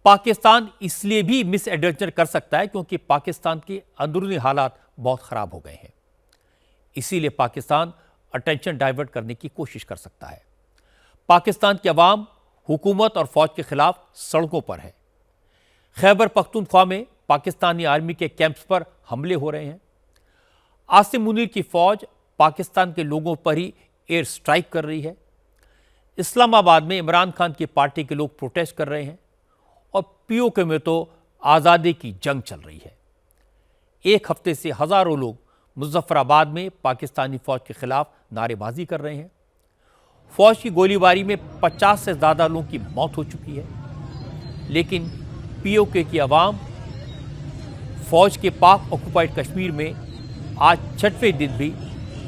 पाकिस्तान इसलिए भी miss adventure कर सकता है क्योंकि पाकिस्तान के अंदरूनी हालात बहुत खराब हो गए हैं। इसीलिए पाकिस्तान अटेंशन डाइवर्ट करने की कोशिश कर सकता है। पाकिस्तान की आवाम हुकूमत और फौज के खिलाफ सड़कों पर है। खैबर पख्तूनख्वा में पाकिस्तानी आर्मी के कैंप्स पर हमले हो रहे हैं। आसिम मुनीर की फौज पाकिस्तान के लोगों पर ही एयर स्ट्राइक कर रही है। इस्लामाबाद में इमरान खान की पार्टी के लोग प्रोटेस्ट कर रहे हैं और पीओके में तो आज़ादी की जंग चल रही है। एक हफ्ते से हजारों लोग मुजफ्फराबाद में पाकिस्तानी फौज के खिलाफ नारेबाजी कर रहे हैं। फौज की गोलीबारी में 50 से ज़्यादा लोगों की मौत हो चुकी है, लेकिन पीओके की आवाम फौज के पाक ऑक्युपाइड कश्मीर में आज 6वें दिन भी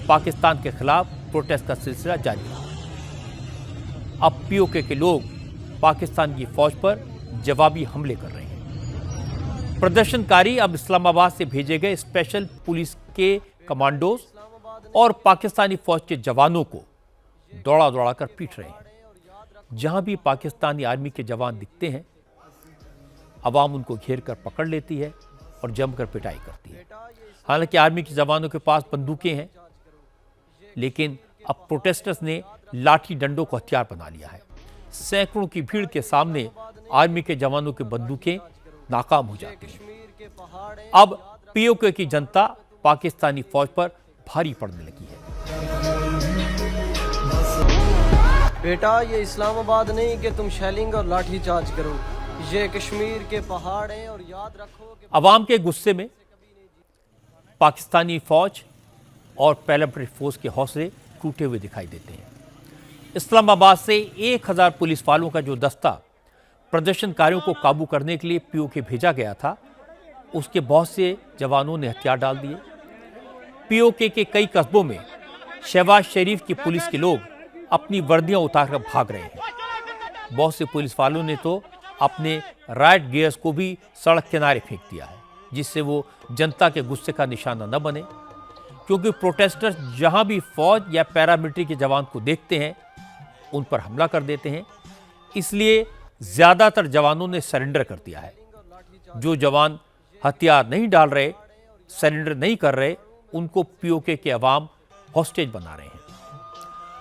पाकिस्तान के खिलाफ प्रोटेस्ट का सिलसिला जारी रहा। अब पीओके के लोग पाकिस्तान की फौज पर जवाबी हमले कर रहे हैं। प्रदर्शनकारी अब इस्लामाबाद से भेजे गए स्पेशल पुलिस के कमांडोज और पाकिस्तानी फौज के जवानों को दौड़ा दौड़ा कर पीट रहे हैं। जहां भी पाकिस्तानी आर्मी के जवान दिखते हैं, अवाम उनको घेर कर पकड़ लेती है और जमकर पिटाई करती है। हालांकि आर्मी के जवानों के पास बंदूकें हैं, लेकिन अब प्रोटेस्टर्स ने लाठी डंडों को हथियार बना लिया है। सैकड़ों की भीड़ के सामने आर्मी के जवानों की बंदूकें नाकाम हो जाती हैं। अब पीओके की जनता पाकिस्तानी फौज पर भारी पड़ने लगी है। बेटा, ये इस्लामाबाद नहीं कि तुम शेलिंग और लाठी चार्ज करो, ये कश्मीर के पहाड़ हैं और याद रखो कि अवाम के गुस्से में पाकिस्तानी फौज और पैरामिलिट्री फोर्स के हौसले टूटे हुए दिखाई देते हैं। इस्लामाबाद से 1000 पुलिस वालों का जो दस्ता प्रदर्शनकारियों को काबू करने के लिए पीओके भेजा गया था, उसके बहुत से जवानों ने हथियार डाल दिए। पीओके के कई कस्बों में शहबाज शरीफ की पुलिस के लोग अपनी वर्दियां उतारकर भाग रहे हैं। बहुत से पुलिस वालों ने तो अपने राइट गियर्स को भी सड़क किनारे फेंक दिया है, जिससे वो जनता के गुस्से का निशाना न बने, क्योंकि प्रोटेस्टर्स जहां भी फौज या पैरामिलिट्री के जवान को देखते हैं उन पर हमला कर देते हैं। इसलिए ज्यादातर जवानों ने सरेंडर कर दिया है। जो जवान हथियार नहीं डाल रहे, सरेंडर नहीं कर रहे, उनको पीओके के अवाम हॉस्टेज बना रहे हैं।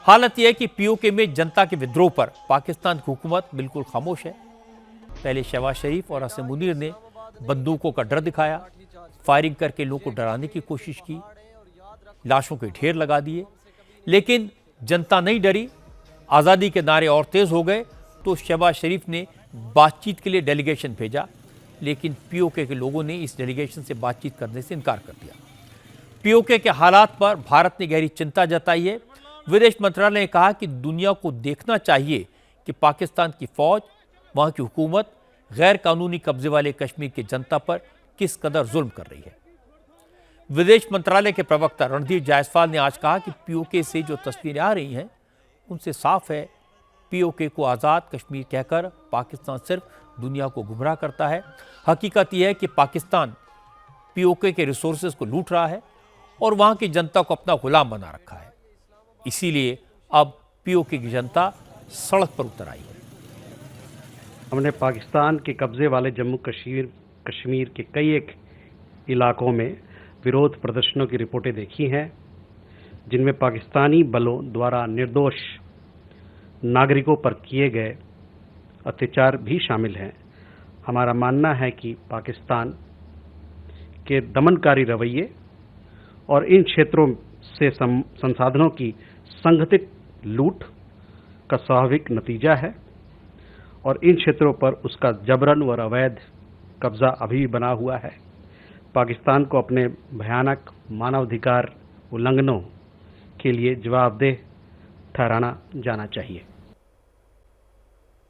हालत यह है कि पीओके में जनता के विद्रोह पर पाकिस्तान की हुकूमत बिल्कुल खामोश है। पहले शहबाज शरीफ और आसिम मुनीर ने बंदूकों का डर दिखाया, फायरिंग करके लोगों को डराने की कोशिश की, लाशों के ढेर लगा दिए, लेकिन जनता नहीं डरी। आज़ादी के नारे और तेज हो गए तो शहबाज शरीफ ने बातचीत के लिए डेलीगेशन भेजा, लेकिन पीओके के लोगों ने इस डेलीगेशन से बातचीत करने से इनकार कर दिया। पीओके के हालात पर भारत ने गहरी चिंता जताई है। विदेश मंत्रालय ने कहा कि दुनिया को देखना चाहिए कि पाकिस्तान की फौज, वहां की हुकूमत गैर कानूनी कब्जे वाले कश्मीर की जनता पर किस कदर जुल्म कर रही है। विदेश मंत्रालय के प्रवक्ता रणधीर जायसवाल ने आज कहा कि पीओके से जो तस्वीरें आ रही हैं उनसे साफ है पीओके को आज़ाद कश्मीर कहकर पाकिस्तान सिर्फ दुनिया को गुमराह करता है। हकीकत यह है कि पाकिस्तान पीओके के रिसोर्सेज को लूट रहा है और वहां की जनता को अपना गुलाम बना रखा है। इसीलिए अब पीओके की जनता सड़क पर उतर आई है। हमने पाकिस्तान के कब्जे वाले जम्मू कश्मीर के कई एक इलाकों में विरोध प्रदर्शनों की रिपोर्टें देखी हैं, जिनमें पाकिस्तानी बलों द्वारा निर्दोष नागरिकों पर किए गए अत्याचार भी शामिल हैं। हमारा मानना है कि पाकिस्तान के दमनकारी रवैये और इन क्षेत्रों से संसाधनों की संगठित लूट का स्वाभाविक नतीजा है और इन क्षेत्रों पर उसका जबरन और अवैध कब्जा अभी भी बना हुआ है। पाकिस्तान को अपने भयानक मानवाधिकार उल्लंघनों के लिए जवाबदेह ठहराना जाना चाहिए।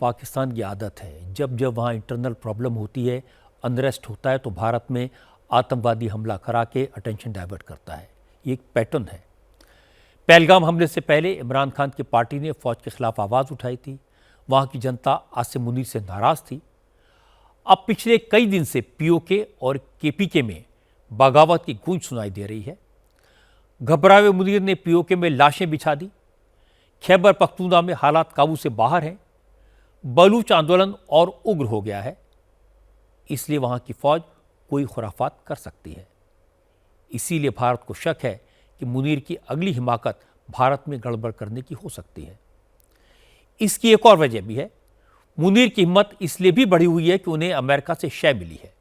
पाकिस्तान की आदत है, जब जब वहाँ इंटरनल प्रॉब्लम होती है, अनरेस्ट होता है, तो भारत में आतंकवादी हमला करा के अटेंशन डाइवर्ट करता है। ये एक पैटर्न है। पहलगाम हमले से पहले इमरान खान की पार्टी ने फौज के खिलाफ आवाज़ उठाई थी। वहाँ की जनता आसिम मुनीर से नाराज़ थी। अब पिछले कई दिन से पीओके और केपीके में बगावत की गूंज सुनाई दे रही है। घबराए हुए मुनीर ने पीओके में लाशें बिछा दी। खैबर पख्तूनख्वा में हालात काबू से बाहर हैं। बलूच आंदोलन और उग्र हो गया है। इसलिए वहां की फौज कोई खुराफात कर सकती है। इसीलिए भारत को शक है कि मुनीर की अगली हिमाकत भारत में गड़बड़ करने की हो सकती है। इसकी एक और वजह भी है। मुनीर की हिम्मत इसलिए भी बढ़ी हुई है कि उन्हें अमेरिका से शय मिली है।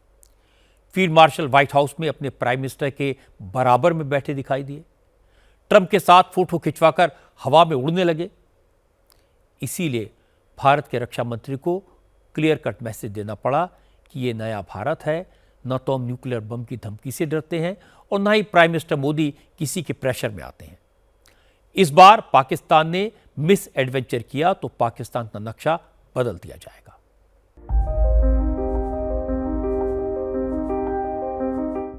फील्ड मार्शल व्हाइट हाउस में अपने प्राइम मिनिस्टर के बराबर में बैठे दिखाई दिए। ट्रंप के साथ फोटो खिंचवाकर हवा में उड़ने लगे। इसीलिए भारत के रक्षा मंत्री को क्लियर कट मैसेज देना पड़ा कि ये नया भारत है, न तो हम न्यूक्लियर बम की धमकी से डरते हैं और न ही प्राइम मिनिस्टर मोदी किसी के प्रेशर में आते हैं। इस बार पाकिस्तान ने मिस एडवेंचर किया तो पाकिस्तान का नक्शा बदल दिया जाएगा।